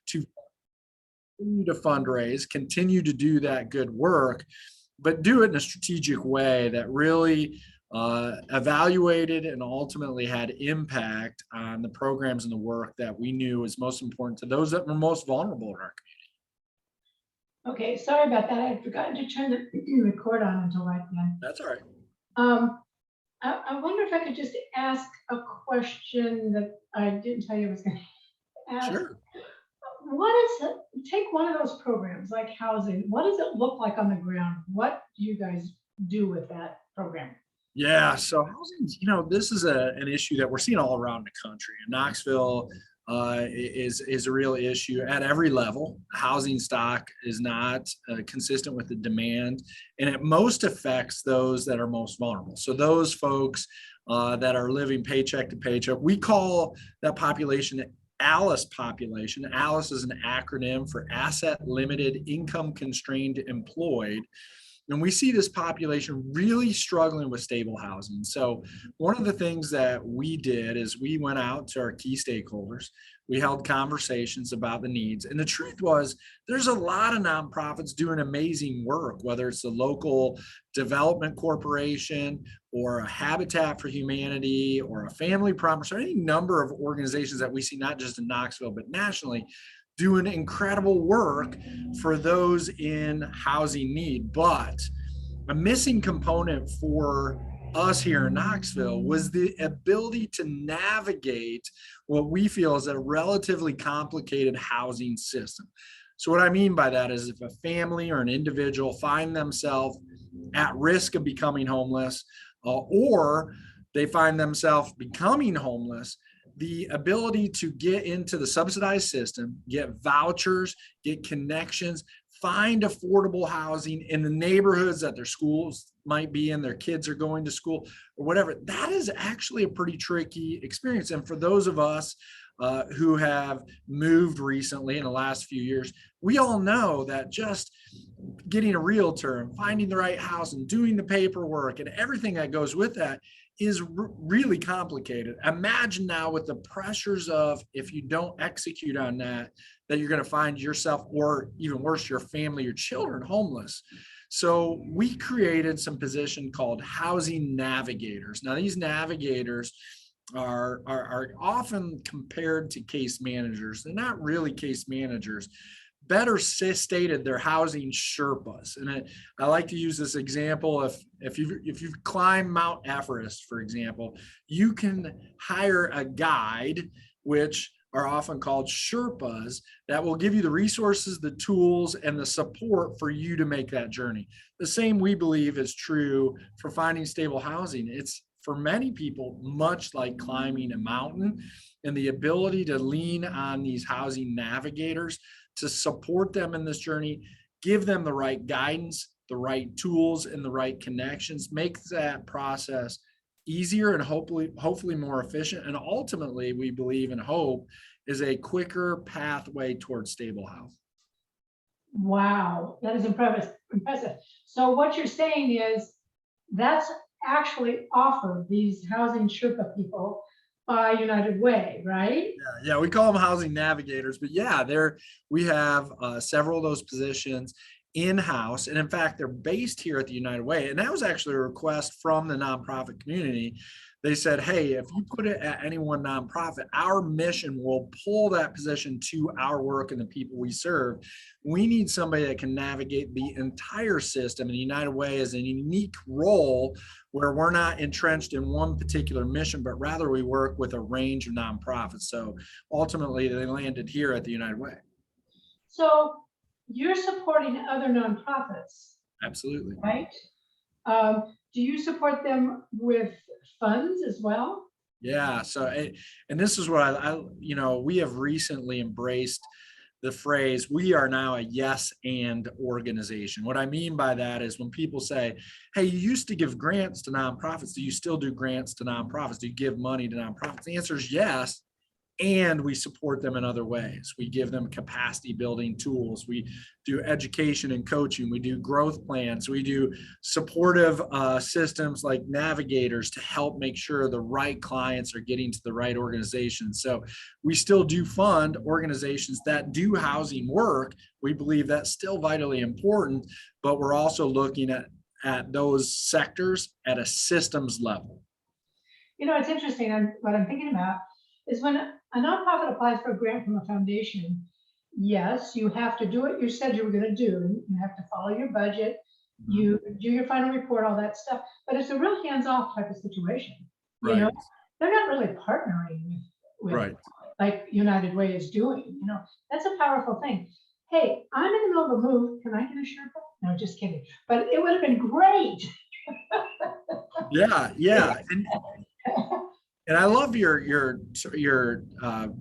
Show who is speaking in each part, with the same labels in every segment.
Speaker 1: to continue to fundraise, continue to do that good work, but do it in a strategic way that really evaluated and ultimately had impact on the programs and the work that we knew was most important to those that were most vulnerable in our
Speaker 2: community. Okay, sorry about that. I had forgotten to turn the record on until right then.
Speaker 1: That's all right.
Speaker 2: I wonder if I could just ask a question that I didn't tell you I was going to ask.
Speaker 1: Sure.
Speaker 2: What is it? Take one of those programs like housing. What does it look like on the ground? What do you guys do with that program?
Speaker 1: Yeah, so housing, this is an issue that we're seeing all around the country. In Knoxville is a real issue at every level. Housing stock is not consistent with the demand, and it most affects those that are most vulnerable. So those folks that are living paycheck to paycheck, we call that population ALICE population. ALICE is an acronym for Asset Limited Income Constrained Employed. And we see this population really struggling with stable housing. So one of the things that we did is we went out to our key stakeholders. We held conversations about the needs. And the truth was, there's a lot of nonprofits doing amazing work, whether it's the local development corporation or a Habitat for Humanity or a Family Promise or any number of organizations that we see not just in Knoxville, but nationally, doing incredible work for those in housing need. But a missing component for us here in Knoxville was the ability to navigate what we feel is a relatively complicated housing system. So what I mean by that is if a family or an individual find themselves at risk of becoming homeless, or they find themselves becoming homeless, the ability to get into the subsidized system, get vouchers, get connections, find affordable housing in the neighborhoods that their schools might be in, their kids are going to school or whatever, that is actually a pretty tricky experience. And for those of us who have moved recently in the last few years, we all know that just getting a realtor and finding the right house and doing the paperwork and everything that goes with that is really complicated. Imagine now with the pressures of, if you don't execute on that, that you're going to find yourself, or even worse, your family, your children, homeless. So we created some position called housing navigators. Now these navigators are often compared to case managers. They're not really case managers. Better stated, they're housing Sherpas. And I like to use this example. If you've climbed Mount Everest, for example, you can hire a guide, which are often called Sherpas, that will give you the resources, the tools, and the support for you to make that journey. The same, we believe, is true for finding stable housing. It's, for many people, much like climbing a mountain, and the ability to lean on these housing navigators to support them in this journey, give them the right guidance, the right tools, and the right connections, make that process easier and hopefully more efficient. And ultimately, we believe and hope is a quicker pathway towards stable housing.
Speaker 2: Wow, that is impressive. So what you're saying is that's actually offered, these housing Sherpa people, by United Way, right?
Speaker 1: Yeah, we call them housing navigators, but yeah, we have several of those positions in-house, and in fact, they're based here at the United Way. And that was actually a request from the nonprofit community. They said, hey, if you put it at any one nonprofit, our mission will pull that position to our work and the people we serve. We need somebody that can navigate the entire system, and the United Way is a unique role where we're not entrenched in one particular mission, but rather we work with a range of nonprofits. So ultimately, they landed here at the United Way.
Speaker 2: So you're supporting other nonprofits.
Speaker 1: Absolutely.
Speaker 2: Right? Do you support them with funds as well?
Speaker 1: Yeah. So, and this is what we have recently embraced the phrase, we are now a yes and organization. What I mean by that is when people say, hey, you used to give grants to nonprofits. Do you still do grants to nonprofits? Do you give money to nonprofits? The answer is yes. and we support them in other ways. We give them capacity building tools. We do education and coaching. We do growth plans. We do supportive systems like navigators to help make sure the right clients are getting to the right organizations. So we still do fund organizations that do housing work. We believe that's still vitally important, but we're also looking at those sectors at a systems level.
Speaker 2: It's interesting. What I'm thinking about is when a nonprofit applies for a grant from a foundation, yes, you have to do what you said you were going to do. You have to follow your budget, you do your final report, all that stuff. But it's a real hands-off type of situation. You know, they're not really partnering with
Speaker 1: Right.
Speaker 2: like United Way is doing. That's a powerful thing. Hey, I'm in the middle of a move. Can I get a Sherpa? No, just kidding. But it would have been great.
Speaker 1: Yeah. And I love your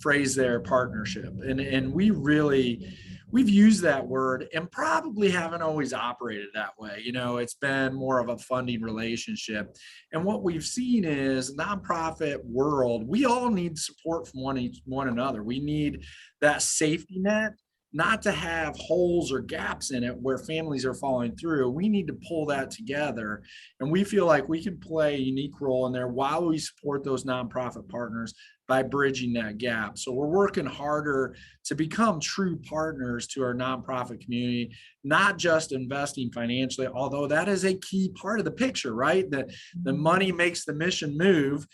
Speaker 1: phrase there, partnership. And we've used that word and probably haven't always operated that way. It's been more of a funding relationship. And what we've seen is nonprofit world, we all need support from one another. We need that safety net, not to have holes or gaps in it where families are falling through. We need to pull that together. And we feel like we can play a unique role in there while we support those nonprofit partners by bridging that gap. So we're working harder to become true partners to our nonprofit community, not just investing financially, although that is a key part of the picture, right? That the money makes the mission move.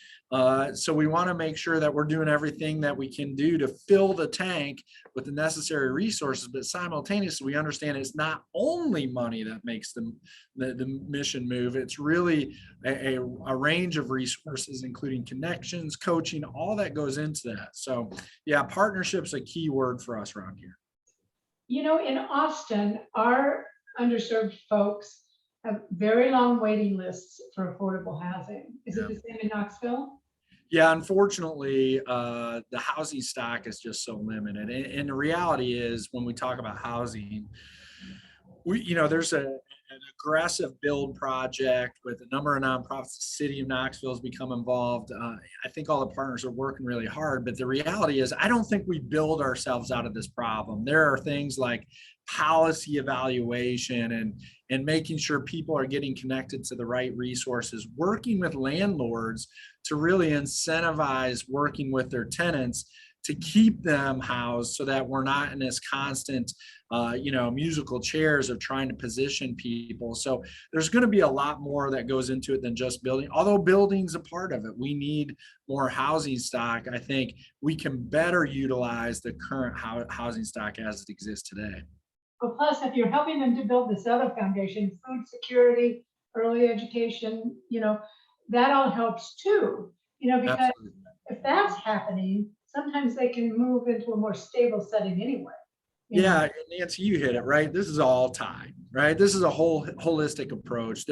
Speaker 1: So we want to make sure that we're doing everything that we can do to fill the tank with the necessary resources, but simultaneously we understand it's not only money that makes the mission move. It's really a range of resources, including connections, coaching, all that goes into that. So yeah, partnership's a key word for us around here.
Speaker 2: In Austin, our underserved folks have very long waiting lists for affordable housing. Is it the same in Knoxville?
Speaker 1: Yeah, unfortunately, the housing stock is just so limited. And the reality is, when we talk about housing, there's an aggressive build project with a number of nonprofits. The city of Knoxville has become involved. I think all the partners are working really hard, but the reality is I don't think we build ourselves out of this problem. There are things like policy evaluation and making sure people are getting connected to the right resources, working with landlords to really incentivize working with their tenants to keep them housed so that we're not in this constant musical chairs of trying to position people. So there's going to be a lot more that goes into it than just building, although building's a part of it. We need more housing stock. I think we can better utilize the current housing stock as it exists today.
Speaker 2: Well, plus, if you're helping them to build this other foundation, food security, early education, that all helps too, because
Speaker 1: Absolutely.
Speaker 2: if that's happening, sometimes they can move into a more stable setting anyway.
Speaker 1: Yeah, Nancy, you hit it, right? This is all tied, right? This is a whole holistic approach.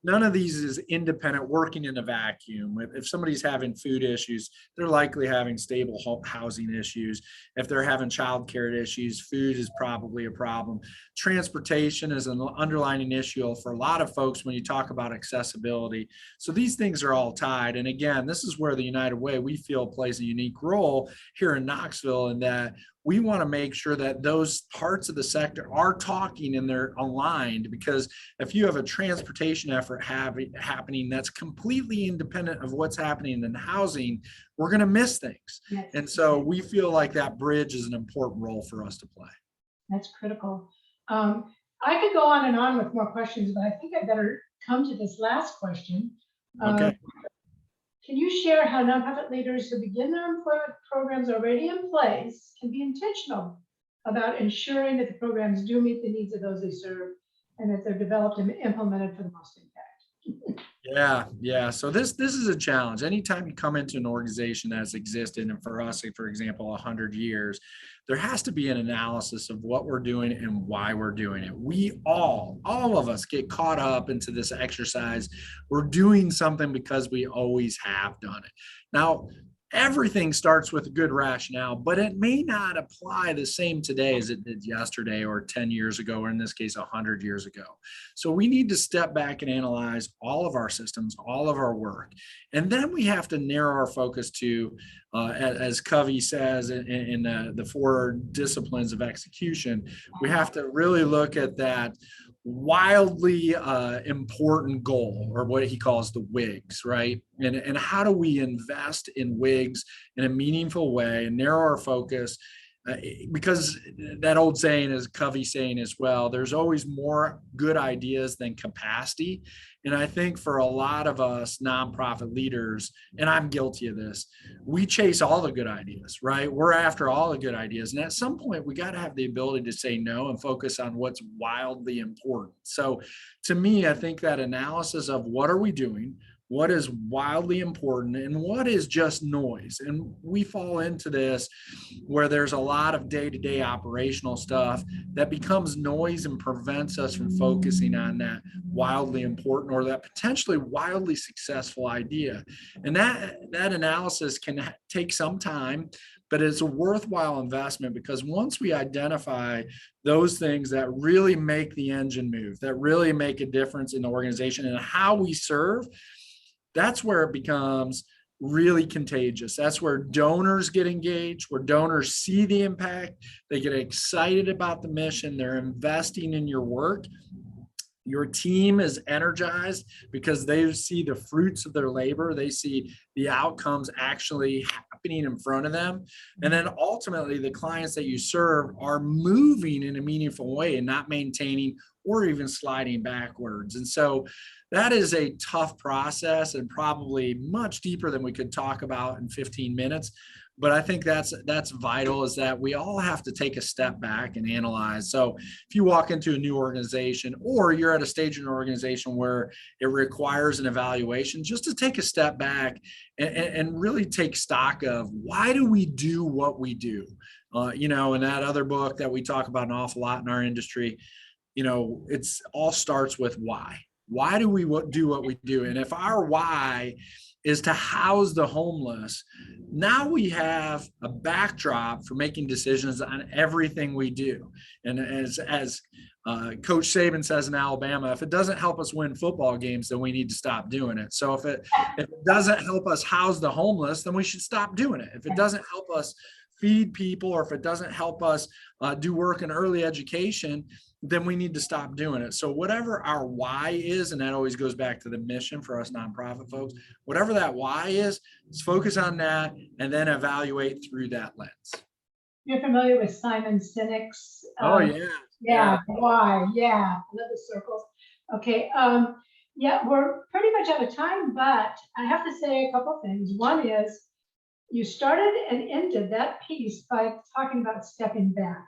Speaker 1: None of these is independent, working in a vacuum. If somebody's having food issues, they're likely having stable housing issues. If they're having childcare issues, food is probably a problem. Transportation is an underlying issue for a lot of folks when you talk about accessibility. So these things are all tied. And again, this is where the United Way, we feel, plays a unique role here in Knoxville, in that we want to make sure that those parts of the sector are talking and they're aligned, because if you have a transportation effort happening that's completely independent of what's happening in housing, we're going to miss things.
Speaker 2: Yes.
Speaker 1: And so we feel like that bridge is an important role for us to play.
Speaker 2: That's critical. I could go on and on with more questions, but I think I better come to this last question.
Speaker 1: Okay.
Speaker 2: Can you share how nonprofit leaders who begin their employment programs already in place can be intentional about ensuring that the programs do meet the needs of those they serve and that they're developed and implemented for the most impact?
Speaker 1: Yeah. So this is a challenge. Anytime you come into an organization that's existed, and for us, for example, 100 years, there has to be an analysis of what we're doing and why we're doing it. We all of us get caught up into this exercise. We're doing something because we always have done it. Now, everything starts with a good rationale, but it may not apply the same today as it did yesterday or 10 years ago, or in this case, 100 years ago. So we need to step back and analyze all of our systems, all of our work. And then we have to narrow our focus to, as Covey says, in the 4 disciplines of execution, we have to really look at that wildly important goal, or what he calls the WIGs, right? And how do we invest in WIGs in a meaningful way and narrow our focus? Because that old saying is Covey saying as well, there's always more good ideas than capacity. And I think for a lot of us nonprofit leaders, and I'm guilty of this, we chase all the good ideas, right? We're after all the good ideas. And at some point, we got to have the ability to say no and focus on what's wildly important. So to me, I think that analysis of what are we doing, what is wildly important, and what is just noise. And we fall into this where there's a lot of day-to-day operational stuff that becomes noise and prevents us from focusing on that wildly important or that potentially wildly successful idea. And that analysis can take some time, but it's a worthwhile investment, because once we identify those things that really make the engine move, that really make a difference in the organization and how we serve, that's where it becomes really contagious. That's where donors get engaged, where donors see the impact, they get excited about the mission, they're investing in your work. Your team is energized because they see the fruits of their labor. They see the outcomes actually happening in front of them. And then ultimately, the clients that you serve are moving in a meaningful way and not maintaining or even sliding backwards. And so that is a tough process and probably much deeper than we could talk about in 15 minutes. But I think that's vital, is that we all have to take a step back and analyze. So if you walk into a new organization, or you're at a stage in an organization where it requires an evaluation, just to take a step back and really take stock of, why do we do what we do? In that other book that we talk about an awful lot in our industry, it's all starts with why. Why do we do what we do? And if our why is to house the homeless, now we have a backdrop for making decisions on everything we do. And as Coach Saban says in Alabama, if it doesn't help us win football games, then we need to stop doing it. So if it doesn't help us house the homeless, then we should stop doing it. If it doesn't help us feed people, or if it doesn't help us do work in early education, then we need to stop doing it. So whatever our why is, and that always goes back to the mission for us nonprofit folks, whatever that why is, let's focus on that and then evaluate through that lens.
Speaker 2: You're familiar with Simon Sinek's?
Speaker 1: Oh, yeah.
Speaker 2: Yeah, why? Yeah, I love the circles. Okay, yeah, we're pretty much out of time, but I have to say a couple things. One is, you started and ended that piece by talking about stepping back.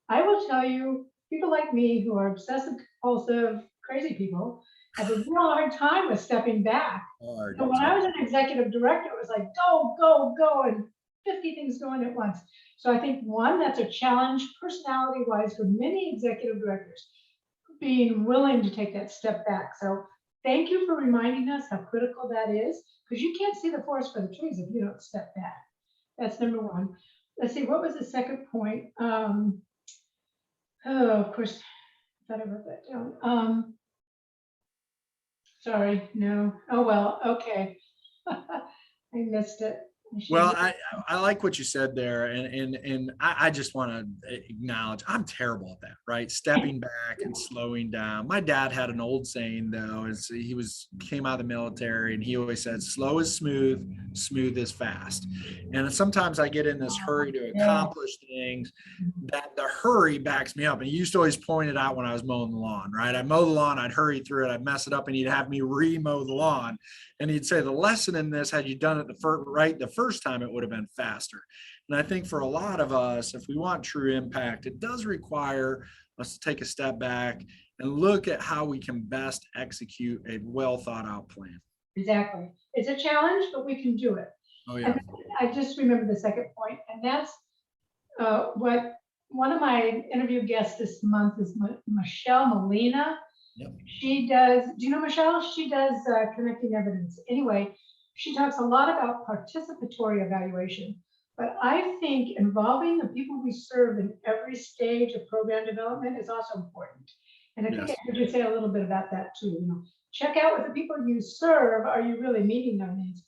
Speaker 2: I will tell you, people like me who are obsessive, compulsive, crazy people have a real hard time with stepping back. So when I was an executive director, it was like, go, go, go, and 50 things going at once. So I think, one, that's a challenge personality-wise for many executive directors, being willing to take that step back. So thank you for reminding us how critical that is, because you can't see the forest for the trees if you don't step back. That's number one. Let's see, what was the second point? Oh, of course, I thought I wrote that down. Sorry, no. Oh, well, okay. I missed it.
Speaker 1: Well, I like what you said there, and I just want to acknowledge I'm terrible at that, right? Stepping back and slowing down. My dad had an old saying, though, is he came out of the military, and he always said, "Slow is smooth, smooth is fast." And sometimes I get in this hurry to accomplish things that the hurry backs me up. And he used to always point it out when I was mowing the lawn, right? I'd mow the lawn, I'd hurry through it, I'd mess it up, and he'd have me re-mow the lawn. And he'd say, the lesson in this, had you done it the first time, it would have been faster. And I think for a lot of us, if we want true impact, it does require us to take a step back and look at how we can best execute a well thought out plan.
Speaker 2: Exactly. It's a challenge, but we can do it.
Speaker 1: Oh, yeah.
Speaker 2: And I just remember the second point, and that's what one of my interview guests this month is Michelle Molina. Yep. She does, do you know Michelle? She does Connecting Evidence. Anyway, She talks a lot about participatory evaluation, but I think involving the people we serve in every stage of program development is also important. And I think I
Speaker 1: Yes.
Speaker 2: heard you say a little bit about that too. Check out with the people you serve. Are you really meeting their needs?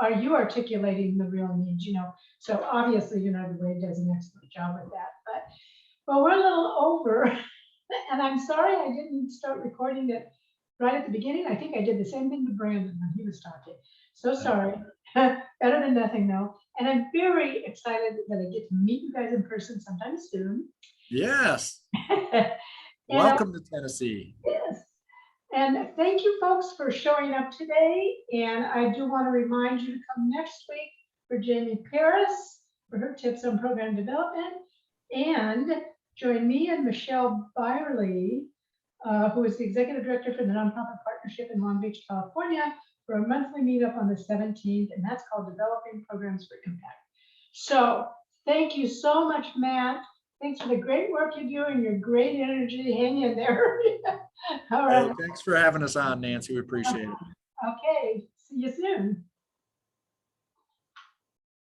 Speaker 2: Are you articulating the real needs? So obviously United Way does an excellent job with that. But we're a little over, and I'm sorry I didn't start recording it right at the beginning. I think I did the same thing to Brandon when he was talking. So sorry. Better than nothing though. And I'm very excited that I get to meet you guys in person sometime soon.
Speaker 1: Yes.
Speaker 2: And
Speaker 1: Welcome to Tennessee.
Speaker 2: yes. And thank you folks for showing up today. And I do want to remind you to come next week for Jamie Paris for her tips on program development. And join me and Michelle Byerly, who is the executive director for the Nonprofit Partnership in Long Beach, California, for a monthly meetup on the 17th, and that's called Developing Programs for Impact. So thank you so much, Matt. Thanks for the great work you do and your great energy. Hang in there. All right.
Speaker 1: Hey, thanks for having us on, Nancy. We appreciate it.
Speaker 2: Okay. See you soon.